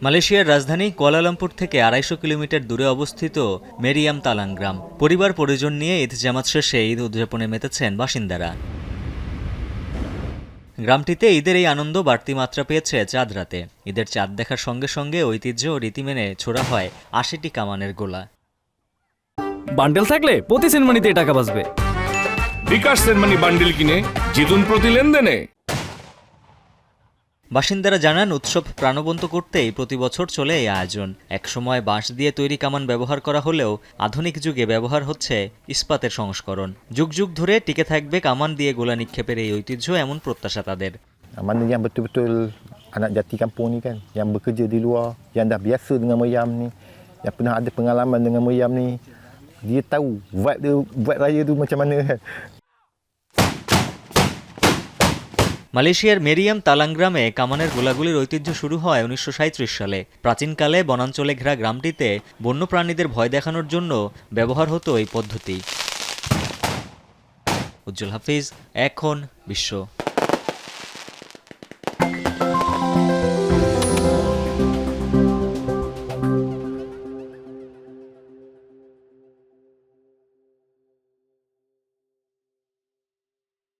মালয়েশিয়ার রাজধানী কুয়ালালামপুর থেকে ২৫০ কিলোমিটার দূরে অবস্থিত মেরিয়াম তালাং গ্রাম। পরিবার পরিজন নিয়ে ঈদ জামাত শেষে ঈদ উদযাপনে মেতেছেন বাসিন্দারা। গ্রামটিতে ঈদের এই আনন্দ বাড়তি মাত্রা পেয়েছে চাঁদ রাতে। ঈদের চাঁদ দেখার সঙ্গে সঙ্গে ঐতিহ্য ও রীতি মেনে ছোড়া হয় ৮০টি কামানের গোলা। বান্ডেল থাকলে প্রতি সেনমানিতে টাকা বাঁচবে। বিকাশ সেনমানি বান্ডেল কিনে জিতুন প্রতি লেনদেনে। বাসিন্দারা জানান, উৎসব প্রাণবন্ত করতেই প্রতি বছর চলে এই আয়োজন। একসময় বাঁশ দিয়ে তৈরি কামান ব্যবহার করা হলেও আধুনিক যুগে ব্যবহার হচ্ছে ইস্পাতের সংস্করণ। যুগ যুগ ধরে টিকে থাকবে কামান দিয়ে গোলা নিক্ষেপের এই ঐতিহ্য, এমন প্রত্যাশা তাদের। Mana yang betul-betul anak jati kampung ni kan, yang bekerja di luar, yang dah biasa dengan meriam ni, yang pernah ada pengalaman dengan meriam ni, dia tahu vibe dia buat raya tu macam mana kan. মালয়েশিয়ার Merriam তালাং গ্রামে কামানের গোলাগুলির ঐতিহ্য শুরু হয় ১৯৩৭ সালে। প্রাচীনকালে বনাঞ্চলে ঘেরা গ্রামটিতে বন্যপ্রাণীদের ভয় দেখানোর জন্য ব্যবহার হতো এই পদ্ধতি। উজ্জ্বল হাফিজ, এখন বিশ্ব।